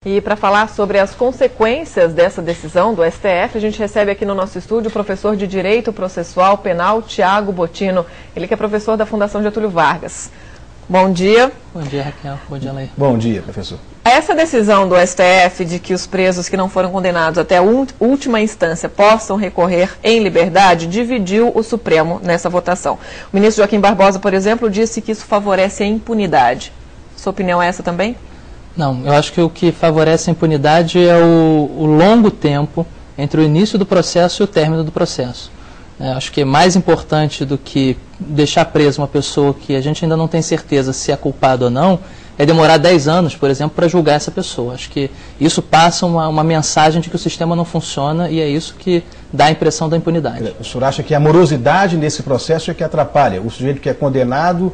E para falar sobre as consequências dessa decisão do STF, a gente recebe aqui no nosso estúdio o professor de Direito Processual Penal, Tiago Bottino. Ele que é professor da Fundação Getúlio Vargas. Bom dia. Bom dia, Raquel. Bom dia, Leir. Bom dia, professor. Essa decisão do STF de que os presos que não foram condenados até a última instância possam recorrer em liberdade dividiu o Supremo nessa votação. O ministro Joaquim Barbosa, por exemplo, disse que isso favorece a impunidade. Sua opinião é essa também? Não, eu acho que o que favorece a impunidade é o longo tempo entre o início do processo e o término do processo. Acho que é mais importante do que deixar presa uma pessoa que a gente ainda não tem certeza se é culpada ou não, é demorar 10 anos, por exemplo, para julgar essa pessoa. Acho que isso passa uma mensagem de que o sistema não funciona e é isso que dá a impressão da impunidade. O senhor acha que a morosidade nesse processo é que atrapalha? O sujeito que é condenado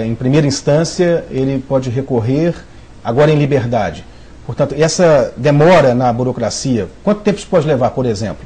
em primeira instância, ele pode recorrer agora em liberdade. Portanto, essa demora na burocracia, quanto tempo isso pode levar, por exemplo?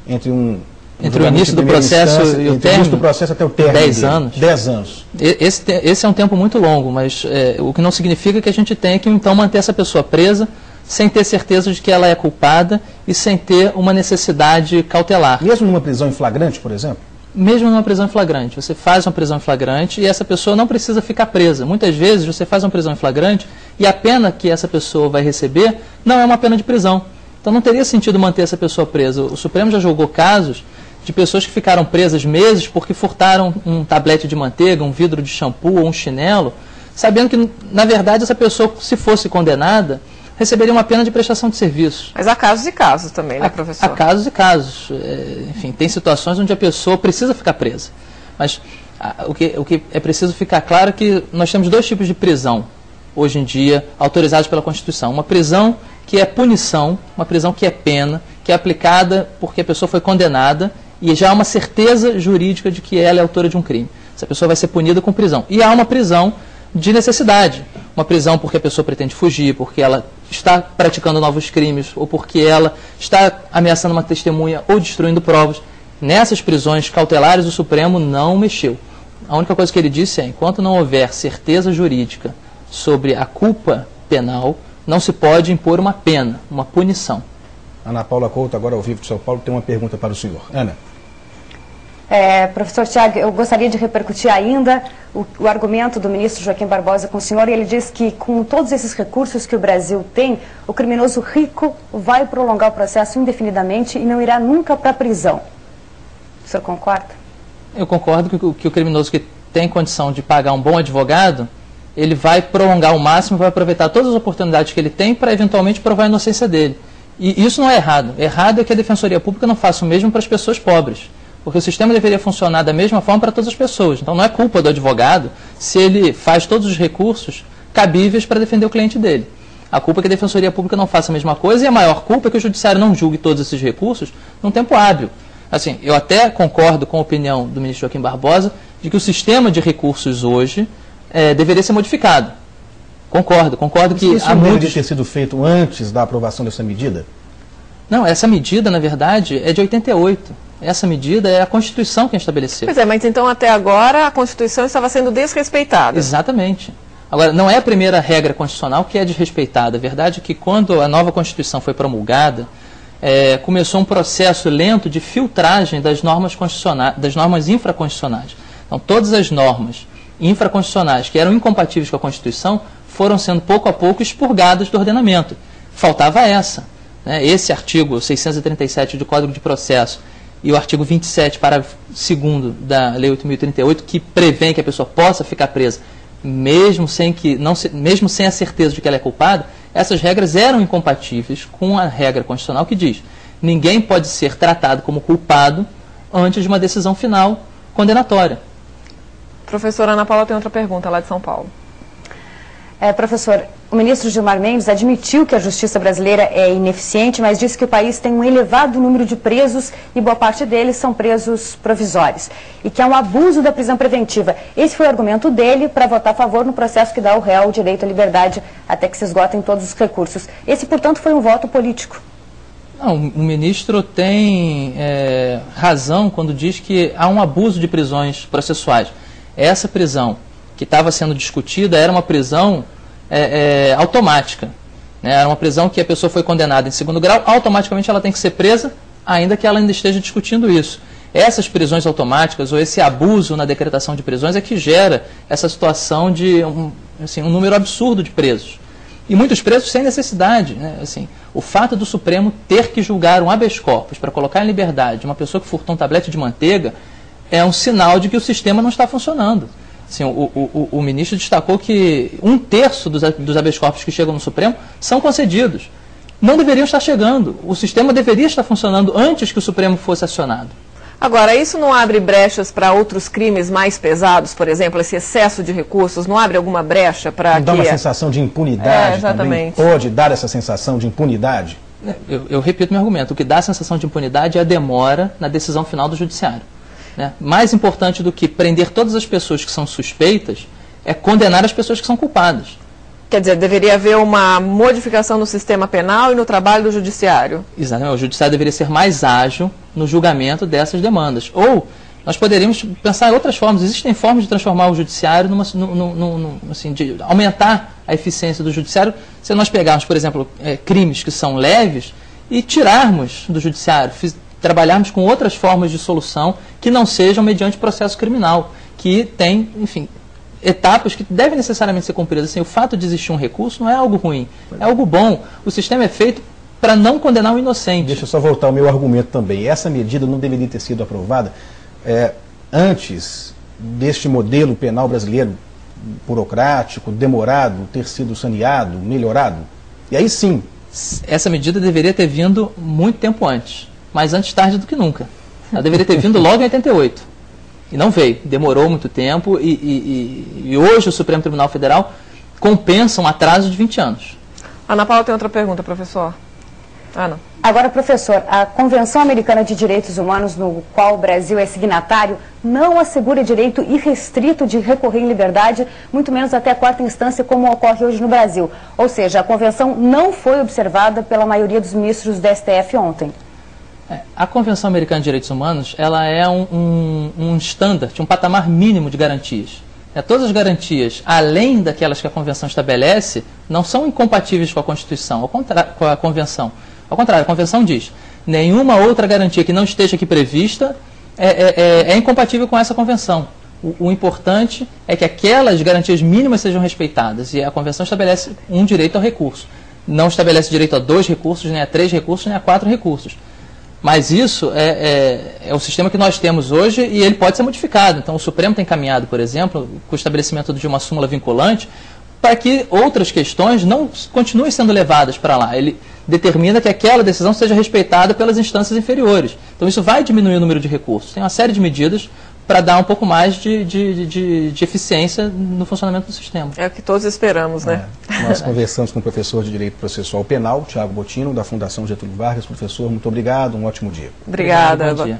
Entre o início do processo e o término? O início do processo até o término 10 anos. 10 anos. Esse é um tempo muito longo, mas o que não significa que a gente tenha que, então, manter essa pessoa presa sem ter certeza de que ela é culpada e sem ter uma necessidade cautelar. Mesmo numa prisão em flagrante, por exemplo? Mesmo numa prisão em flagrante. Você faz uma prisão em flagrante e essa pessoa não precisa ficar presa. Muitas vezes você faz uma prisão em flagrante e a pena que essa pessoa vai receber não é uma pena de prisão. Então não teria sentido manter essa pessoa presa. O Supremo já julgou casos de pessoas que ficaram presas meses porque furtaram um tablete de manteiga, um vidro de shampoo ou um chinelo, sabendo que, na verdade, essa pessoa, se fosse condenada, receberia uma pena de prestação de serviços. Mas há casos e casos também, né, professor? Há casos e casos. Enfim, tem situações onde a pessoa precisa ficar presa. Mas o que é preciso ficar claro é que nós temos dois tipos de prisão, hoje em dia, autorizados pela Constituição. Uma prisão que é punição, uma prisão que é pena, que é aplicada porque a pessoa foi condenada e já há uma certeza jurídica de que ela é autora de um crime. Essa pessoa vai ser punida com prisão. E há uma prisão de necessidade. Uma prisão porque a pessoa pretende fugir, porque ela está praticando novos crimes, ou porque ela está ameaçando uma testemunha ou destruindo provas. Nessas prisões cautelares, o Supremo não mexeu. A única coisa que ele disse é, enquanto não houver certeza jurídica sobre a culpa penal, não se pode impor uma pena, uma punição. Ana Paula Couto, agora ao vivo de São Paulo, tem uma pergunta para o senhor. Ana. Professor Tiago, eu gostaria de repercutir ainda o argumento do ministro Joaquim Barbosa com o senhor, e ele diz que com todos esses recursos que o Brasil tem, o criminoso rico vai prolongar o processo indefinidamente e não irá nunca para a prisão. O senhor concorda? Eu concordo que o criminoso que tem condição de pagar um bom advogado, ele vai prolongar ao máximo, vai aproveitar todas as oportunidades que ele tem para eventualmente provar a inocência dele. E isso não é errado. Errado é que a Defensoria Pública não faça o mesmo para as pessoas pobres. Porque o sistema deveria funcionar da mesma forma para todas as pessoas. Então não é culpa do advogado se ele faz todos os recursos cabíveis para defender o cliente dele. A culpa é que a Defensoria Pública não faça a mesma coisa e a maior culpa é que o Judiciário não julgue todos esses recursos num tempo hábil. Assim, eu até concordo com a opinião do ministro Joaquim Barbosa de que o sistema de recursos hoje deveria ser modificado. Concordo que isso não deveria ter sido feito antes da aprovação dessa medida? Não, essa medida, na verdade, é de 88. Essa medida é a Constituição quem estabeleceu. Pois é, mas então até agora a Constituição estava sendo desrespeitada. Exatamente. Agora, não é a primeira regra constitucional que é desrespeitada. A verdade é que quando a nova Constituição foi promulgada, começou um processo lento de filtragem das normas constitucionais, das normas infraconstitucionais. Então, todas as normas infraconstitucionais que eram incompatíveis com a Constituição foram sendo pouco a pouco expurgadas do ordenamento. Faltava essa. Esse artigo 637 do Código de Processo e o artigo 27, parágrafo 2º da Lei 8.038, que prevê que a pessoa possa ficar presa, mesmo sem a certeza de que ela é culpada, essas regras eram incompatíveis com a regra constitucional que diz: ninguém pode ser tratado como culpado antes de uma decisão final condenatória. Professora Ana Paula tem outra pergunta lá de São Paulo. Professor, o ministro Gilmar Mendes admitiu que a justiça brasileira é ineficiente, mas disse que o país tem um elevado número de presos e boa parte deles são presos provisórios. E que há um abuso da prisão preventiva. Esse foi o argumento dele para votar a favor no processo que dá ao réu o direito à liberdade até que se esgotem todos os recursos. Esse, portanto, foi um voto político. Não, o ministro tem razão quando diz que há um abuso de prisões processuais. Essa prisão que estava sendo discutida era uma prisão automática. né? Era uma prisão que a pessoa foi condenada em segundo grau, automaticamente ela tem que ser presa, ainda que ela ainda esteja discutindo isso. Essas prisões automáticas ou esse abuso na decretação de prisões é que gera essa situação de um número absurdo de presos. E muitos presos sem necessidade, né? Assim, o fato do Supremo ter que julgar um habeas corpus para colocar em liberdade uma pessoa que furtou um tablete de manteiga é um sinal de que o sistema não está funcionando. Assim, o ministro destacou que 1/3 dos habeas corpus que chegam no Supremo são concedidos. Não deveriam estar chegando. O sistema deveria estar funcionando antes que o Supremo fosse acionado. Agora, isso não abre brechas para outros crimes mais pesados, por exemplo, esse excesso de recursos, não abre alguma brecha para que... Dá uma sensação de impunidade exatamente. também? Pode dar essa sensação de impunidade? Eu repito meu argumento, o que dá a sensação de impunidade é a demora na decisão final do judiciário, né? Mais importante do que prender todas as pessoas que são suspeitas é condenar as pessoas que são culpadas. Quer dizer, deveria haver uma modificação no sistema penal e no trabalho do judiciário. Exatamente, o judiciário deveria ser mais ágil no julgamento dessas demandas. Ou nós poderíamos pensar em outras formas. Existem formas de transformar o judiciário, de aumentar a eficiência do judiciário, se nós pegarmos, por exemplo, crimes que são leves e tirarmos do judiciário, trabalharmos com outras formas de solução que não sejam mediante processo criminal, que tem, enfim, etapas que devem necessariamente ser cumpridas. Assim, o fato de existir um recurso não é algo ruim, é algo bom. O sistema é feito para não condenar o inocente. Deixa eu só voltar ao meu argumento também. Essa medida não deveria ter sido aprovada antes deste modelo penal brasileiro burocrático, demorado, ter sido saneado, melhorado? E aí sim. Essa medida deveria ter vindo muito tempo antes, mas antes tarde do que nunca. Ela deveria ter vindo logo em 88. E não veio, demorou muito tempo e hoje o Supremo Tribunal Federal compensa um atraso de 20 anos. Ana Paula tem outra pergunta, professor. Ana. Agora, professor, a Convenção Americana de Direitos Humanos, no qual o Brasil é signatário, não assegura direito irrestrito de recorrer em liberdade, muito menos até a quarta instância, como ocorre hoje no Brasil. Ou seja, a Convenção não foi observada pela maioria dos ministros do STF ontem. A Convenção Americana de Direitos Humanos, ela é um standard, um patamar mínimo de garantias. Todas as garantias, além daquelas que a Convenção estabelece, não são incompatíveis com a Constituição, com a Convenção. Ao contrário, a Convenção diz, nenhuma outra garantia que não esteja aqui prevista é incompatível com essa Convenção. O importante é que aquelas garantias mínimas sejam respeitadas, e a Convenção estabelece um direito ao recurso. Não estabelece direito a 2 recursos, nem a 3 recursos, nem a 4 recursos. Mas isso é o sistema que nós temos hoje e ele pode ser modificado. Então, o Supremo tem caminhado, por exemplo, com o estabelecimento de uma súmula vinculante para que outras questões não continuem sendo levadas para lá. Ele determina que aquela decisão seja respeitada pelas instâncias inferiores. Então, isso vai diminuir o número de recursos. Tem uma série de medidas para dar um pouco mais de eficiência no funcionamento do sistema. É o que todos esperamos, né? Nós conversamos com o professor de Direito Processual Penal, Tiago Bottino, da Fundação Getúlio Vargas. Professor, muito obrigado, um ótimo dia. Obrigada. Bom dia.